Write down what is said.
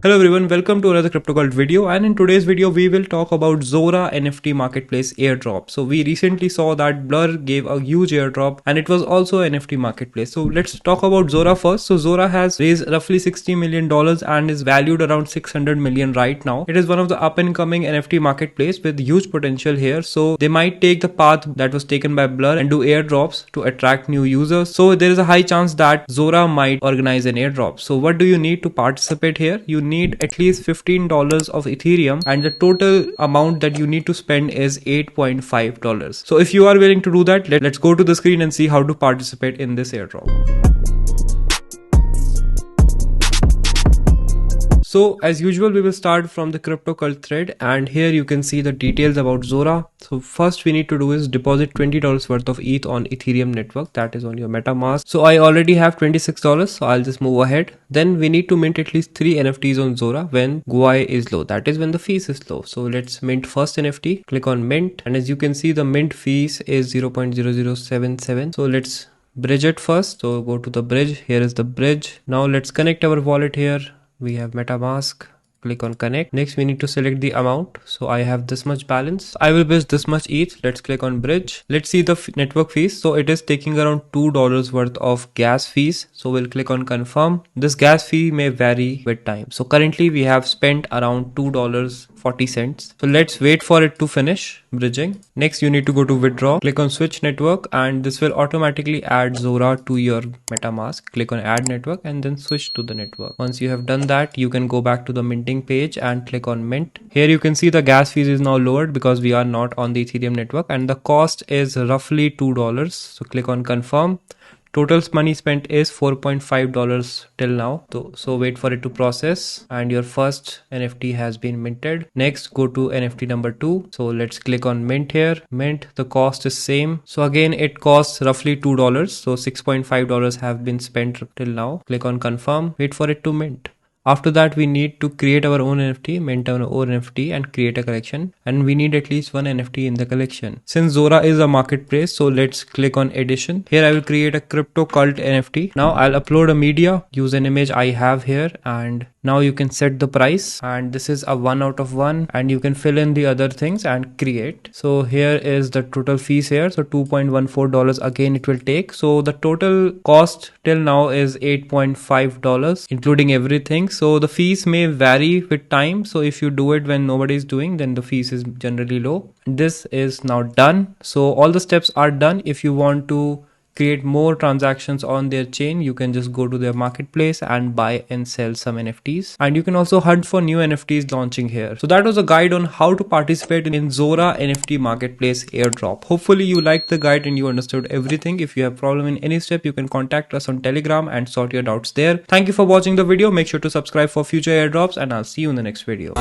Hello everyone, welcome to another crypto cult video, and in today's video we will talk about ZORA NFT marketplace airdrop. So we recently saw that Blur gave a huge airdrop and it was also an NFT marketplace. So let's talk about ZORA first. So ZORA has raised roughly $60 million and is valued around 600 million right now. It is one of the up and coming NFT marketplace with huge potential here. So they might take the path that was taken by Blur and do airdrops to attract new users. So there is a high chance that ZORA might organize an airdrop. So what do you need to participate here? You need at least $15 of Ethereum, and the total amount that you need to spend is $8.5. So if you are willing to do that, let's go to the screen and see how to participate in this airdrop. So as usual, we will start from the crypto cult thread, and here you can see the details about ZORA. So first we need to do is deposit $20 worth of ETH on Ethereum network, that is on your MetaMask. So I already have $26, so I'll just move ahead. Then we need to mint at least 3 NFTs on ZORA when GUI is low, that is when the fees is low. So let's mint first NFT, click on mint, and as you can see the mint fees is 0.0077. So let's bridge it first. So go to the bridge, here is the bridge. Now let's connect our wallet here. We have MetaMask, click on connect. Next we need to select the amount. So I have this much balance, I will bridge this much ETH. Let's click on bridge. Let's see the network fees. So it is taking around $2 worth of gas fees. So we'll click on confirm. This gas fee may vary with time. So currently we have spent around $2.40. So let's wait for it to finish bridging. Next you need to go to withdraw, click on switch network, and this will automatically add ZORA to your MetaMask. Click on add network and then switch to the network. Once you have done that, you can go back to the minting page and click on mint. Here you can see the gas fees is now lowered because we are not on the Ethereum network, and the cost is roughly $2. So click on confirm. Total money spent is $4.5 till now. So wait for it to process, and your first NFT has been minted. Next go to NFT number 2. So let's click on mint here. Mint, the cost is same. So again it costs roughly $2. So $6.5 have been spent till now. Click on confirm, wait for it to mint. After that, we need to create our own NFT, mint our own NFT, and create a collection. And we need at least one NFT in the collection. Since ZORA is a marketplace, so let's click on edition. Here I will create a crypto cult NFT. Now I'll upload a media, use an image I have here, and now you can set the price, and this is a 1 out of 1, and you can fill in the other things and create. So here is the total fees here. So $2.14 again it will take. So the total cost till now is $8.5 including everything. So the fees may vary with time. So if you do it when nobody is doing, then the fees is generally low. This is now done. So all the steps are done. If you want to create more transactions on their chain, you can just go to their marketplace and buy and sell some NFTs, and you can also hunt for new NFTs launching here. So that was a guide on how to participate in ZORA NFT marketplace airdrop. Hopefully you liked the guide and you understood everything. If you have problem in any step, you can contact us on Telegram and sort your doubts there. Thank you for watching the video. Make sure to subscribe for future airdrops, and I'll see you in the next video.